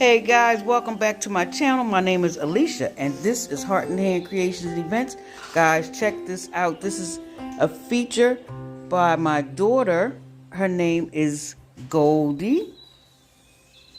Hey guys, welcome back to my channel. My name is Alicia and this is Heart and Hand Creations and Events. Guys, check this out. This is a feature by my daughter. Her name is Goldie.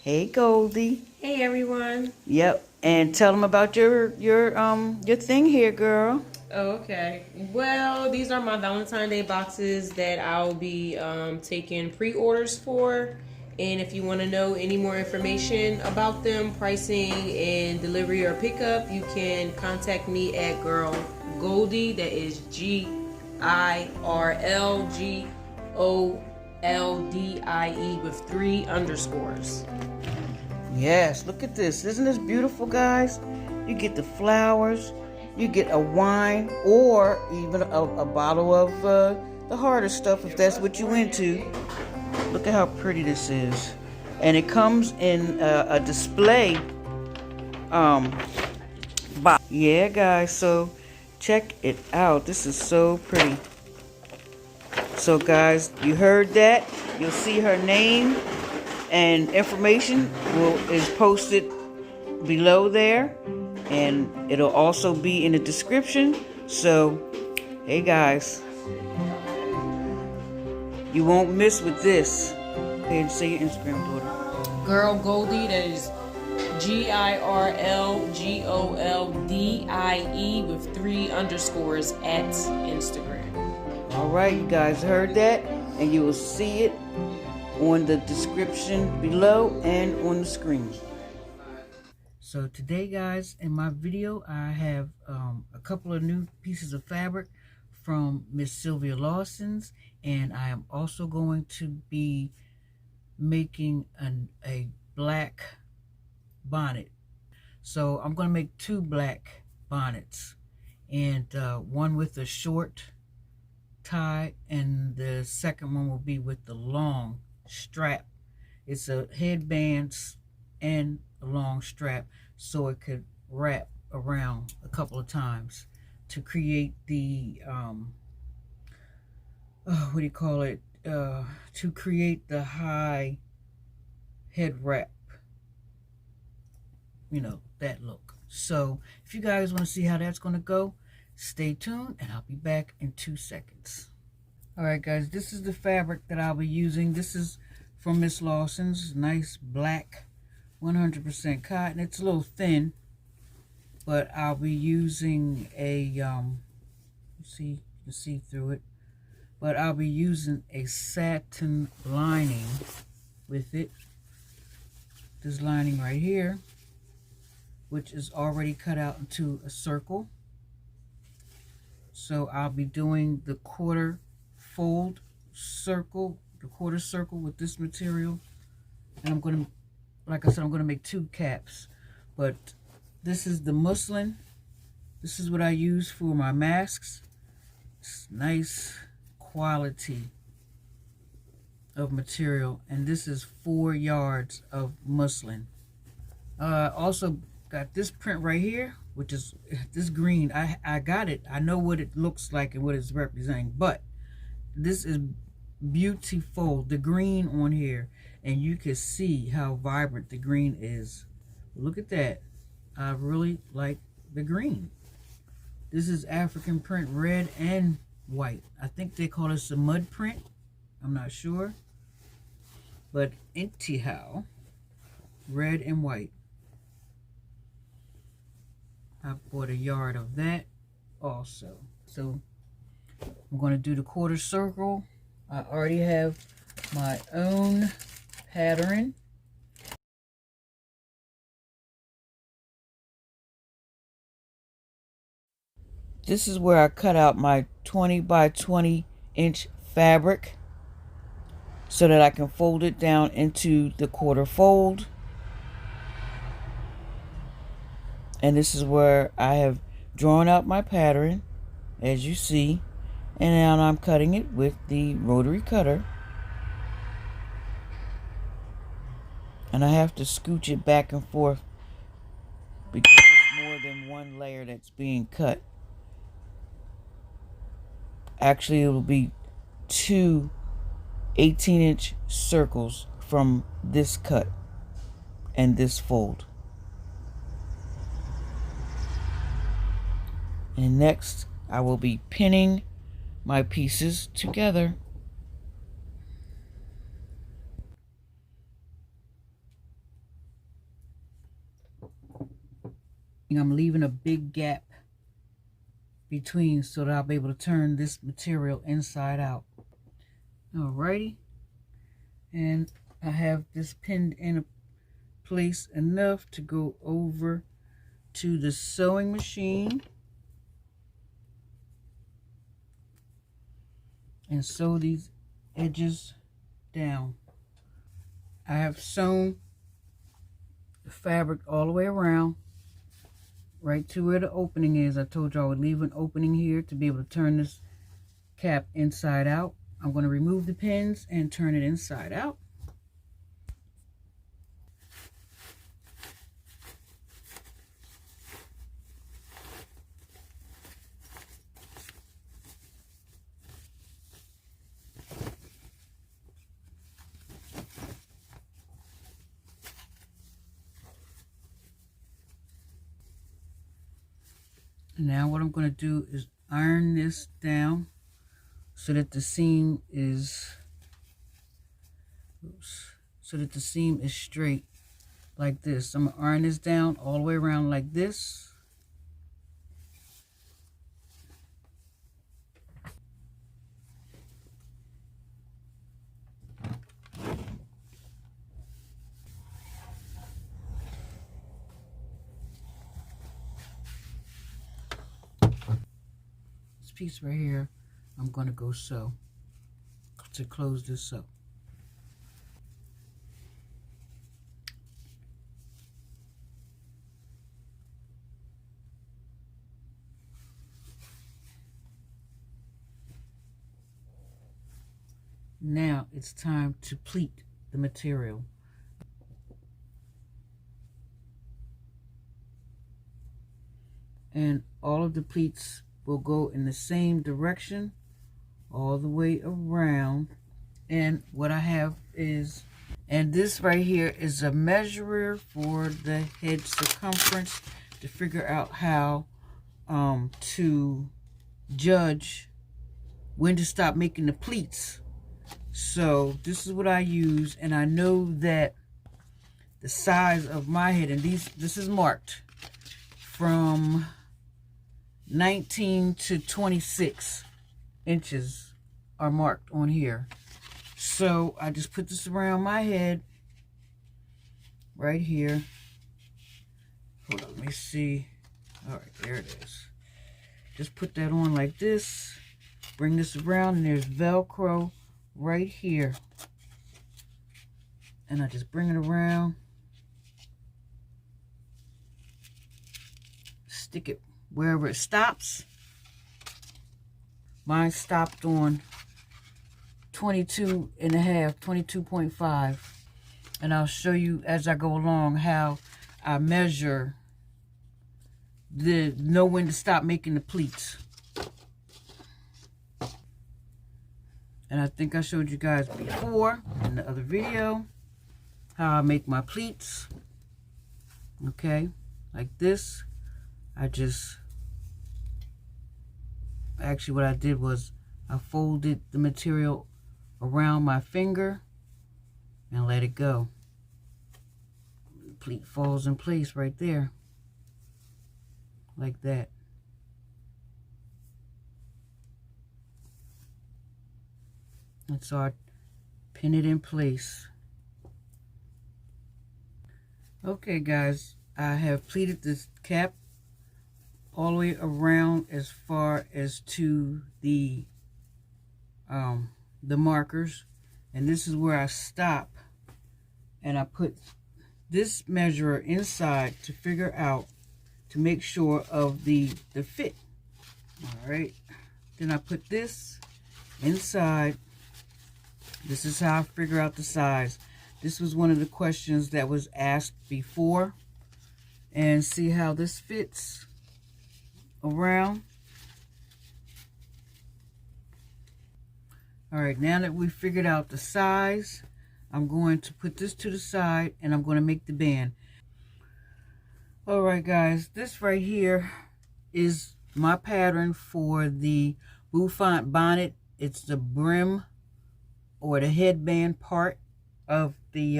Hey Goldie. Hey everyone. Yep, and tell them about your thing here, girl. Oh, okay. Well, these are my Valentine Day boxes that I'll be taking pre-orders for. And if you want to know any more information about them, pricing and delivery or pickup, you can contact me at Girl Goldie. That is GIRLGOLDIE with 3 underscores. Yes, look at this. Isn't this beautiful, guys? You get the flowers, you get a wine, or even a bottle of the harder stuff if that's what you into. Look at how pretty this is. And it comes in a display box. Yeah, guys, so check it out. This is so pretty. So, guys, you heard that. You'll see her name and information is posted below there, and it'll also be in the description. So, hey guys, you won't miss with this. Go ahead and say your Instagram, daughter. Girl Goldie, that is GIRLGOLDIE with 3 underscores at Instagram. All right, you guys heard that, and you will see it on the description below and on the screen. So today, guys, in my video, I have a couple of new pieces of fabric from Miss Sylvia Lawson's, and I am also going to be making a black bonnet. So I'm going to make 2 black bonnets, and one with a short tie, and the second one will be with the long strap. It's a headband and a long strap, so it could wrap around a couple of times to create the what do you call it, to create the high head wrap, you know, that look. So if you guys want to see how that's going to go, stay tuned and I'll be back in 2 seconds. Alright guys, this is the fabric that I'll be using. This is from Miss Lawson's. Nice black 100% cotton. It's a little thin, but I'll be using a you can see through it, but I'll be using a satin lining with it. This lining right here, which is already cut out into a circle. So I'll be doing the quarter fold circle, the quarter circle with this material, and I'm going to, like I said, I'm going to make 2 caps. But this is the muslin. This is what I use for my masks. It's nice quality of material, and this is 4 yards of muslin. Also got this print right here, which is this green. I got it. I know what it looks like and what it's representing, but this is beautiful, the green on here, and you can see how vibrant the green is. Look at that. I really like the green. This is African print, red and white. I think they call this a mud print. I'm not sure, but anyhow, red and white. I bought a yard of that also. So I'm going to do the quarter circle. I already have my own pattern. This is where I cut out my 20 by 20 inch fabric so that I can fold it down into the quarter fold. And this is where I have drawn out my pattern, as you see. And now I'm cutting it with the rotary cutter. And I have to scooch it back and forth because there's more than one layer that's being cut. Actually, it will be 2 18-inch circles from this cut. and this fold. And next I will be pinning my pieces together. I'm leaving a big gap between so that I'll be able to turn this material inside out. Alrighty, and I have this pinned in a place enough to go over to the sewing machine and sew these edges down. I have sewn the fabric all the way around, right to where the opening is. I told you I would leave an opening here to be able to turn this cap inside out. I'm going to remove the pins and turn it inside out. Now what I'm going to do is iron this down so that the seam is straight like this. I'm going to iron this down all the way around like this. This piece right here, I'm going to go sew to close this up. Now it's time to pleat the material. And all of the pleats will go in the same direction all the way around. And what I have is, and this right here is a measurer for the head circumference to figure out how to judge when to stop making the pleats. So this is what I use, and I know that the size of my head, and this is marked from 19 to 26 inches are marked on here. So I just put this around my head right here. Hold on, let me see. All right, there it is. Just put that on like this. Bring this around, and there's Velcro right here. And I just bring it around. Stick it wherever it stops. Mine stopped on 22.5. And I'll show you as I go along how I measure know when to stop making the pleats. And I think I showed you guys before in the other video how I make my pleats. Okay, like this. Actually what I did was I folded the material around my finger and let it go. The pleat falls in place right there. Like that. And so I pin it in place. Okay guys, I have pleated this cap all the way around as far as to the markers, and this is where I stop, and I put this measurer inside to figure out, to make sure of the fit. All right, then I put this inside. This is how I figure out the size. This was one of the questions that was asked before. And see how this fits around. All right, now that we figured out the size, I'm going to put this to the side and I'm going to make the band. All right, guys, this right here is my pattern for the bouffant bonnet. It's the brim or the headband part of the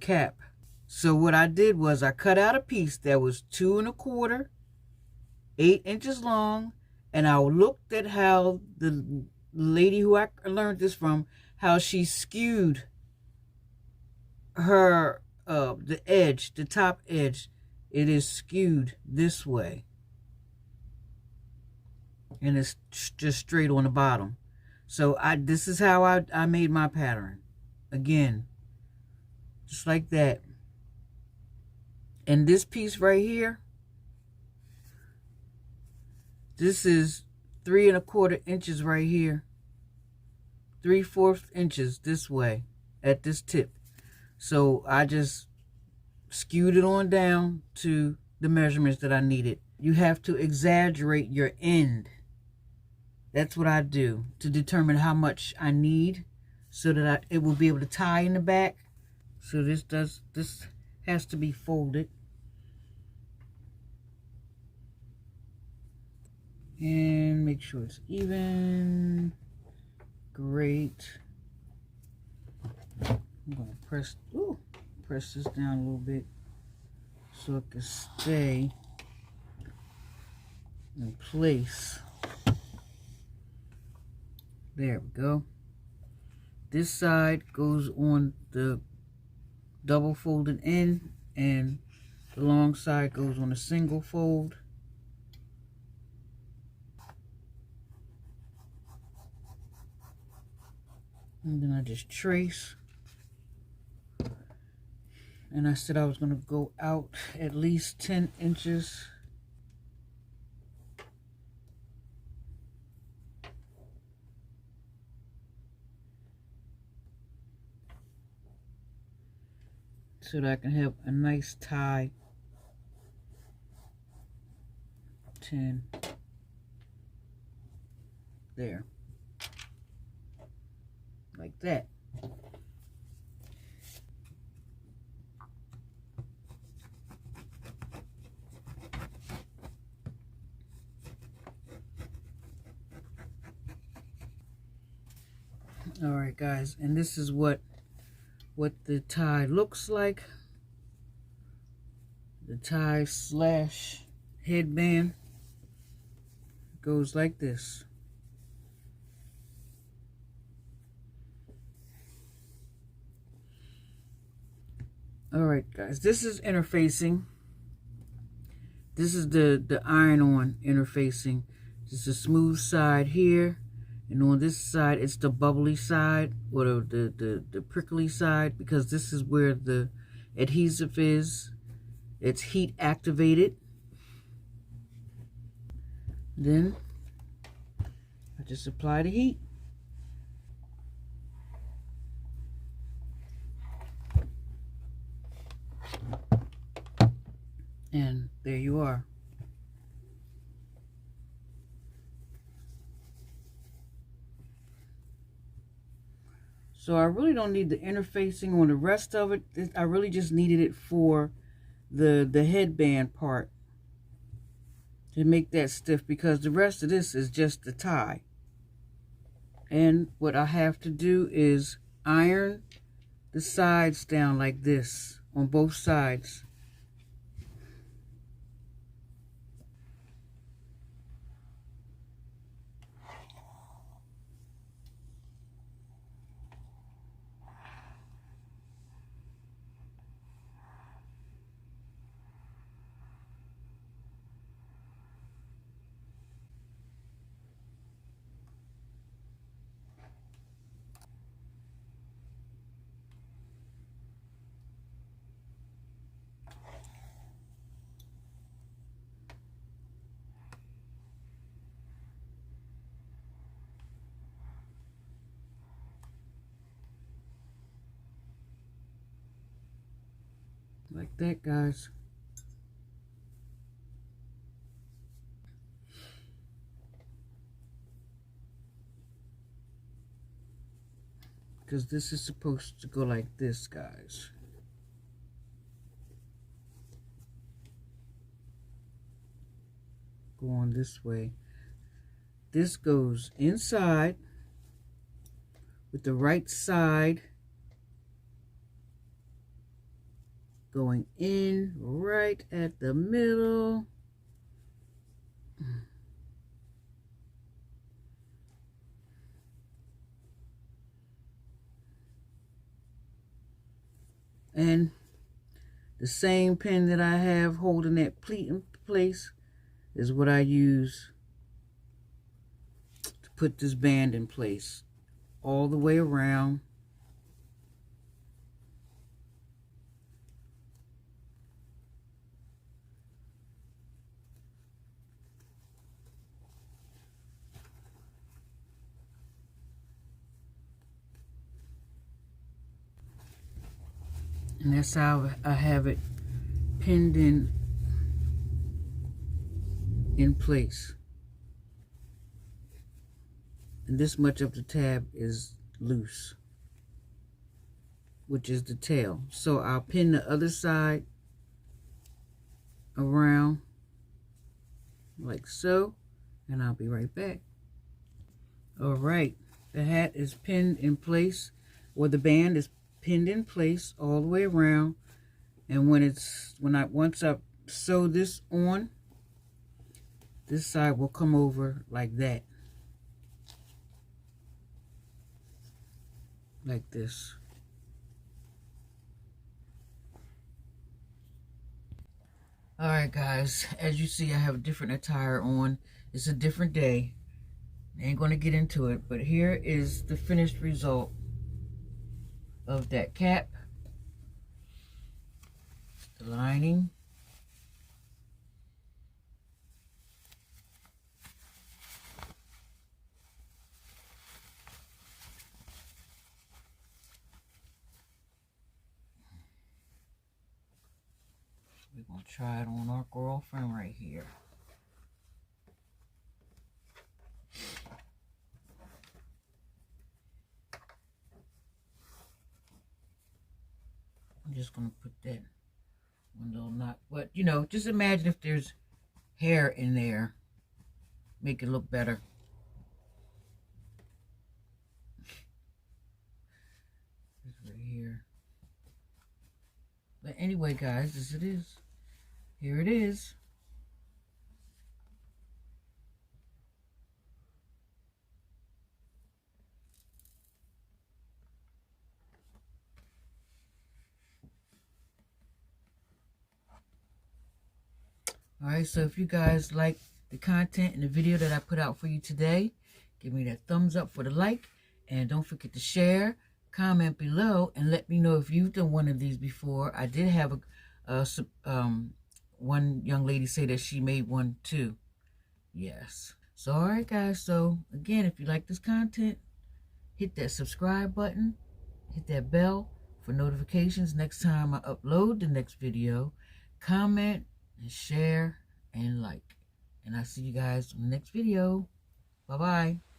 cap. So what I did was I cut out a piece that was 2 1/4, 8 inches long, and I looked at how the lady who I learned this from, how she skewed her the edge, the top edge. It is skewed this way, and it's just straight on the bottom. So this is how I made my pattern. Again, just like that. And this piece right here, this is 3 1/4 inches right here, 3/4 inches this way at this tip. So I just skewed it on down to the measurements that I needed. You have to exaggerate your end. That's what I do to determine how much I need so that it will be able to tie in the back. So this has to be folded. And make sure it's even. Great. I'm going to press this down a little bit so it can stay in place. There we go. This side goes on the double folded end, and the long side goes on a single fold. And then I just trace. And I said I was going to go out at least 10 inches. So that I can have a nice tie. 10. There. Like that. All right, guys, and this is what the tie looks like. The tie slash headband goes like this. All right, guys, this is interfacing. This is the iron-on interfacing. This is the smooth side here, and on this side it's the bubbly side, or the prickly side, because this is where the adhesive is. It's heat activated. Then I just apply the heat. And there you are. So I really don't need the interfacing on the rest of it. I really just needed it for the headband part to make that stiff, because the rest of this is just the tie. And what I have to do is iron the sides down like this on both sides. Like that, guys. because this is supposed to go like this, guys. Go on this way. This goes inside with the right side going in right at the middle. And the same pin that I have holding that pleat in place is what I use to put this band in place all the way around. And that's how I have it pinned in place. And this much of the tab is loose, which is the tail. So I'll pin the other side around like so, and I'll be right back. All right, the hat is pinned in place, or the band is pinned in place all the way around. And once I sew this on, this side will come over like that, like this. All right, guys, as you see, I have a different attire on. It's a different day. I ain't gonna get into it, but here is the finished result of that cap. The lining. We're gonna try it on our girlfriend right here. I'm just gonna put that one little knot, but you know, just imagine if there's hair in there, make it look better. It's right here. But anyway, guys, as it is, here it is. Alright, so if you guys like the content and the video that I put out for you today, give me that thumbs up for the like, and don't forget to share, comment below, and let me know if you've done one of these before. I did have one young lady say that she made one too. Yes. So alright, guys, so again, if you like this content, hit that subscribe button, hit that bell for notifications next time I upload the next video. Comment and share and like. And I'll see you guys in the next video. Bye-bye.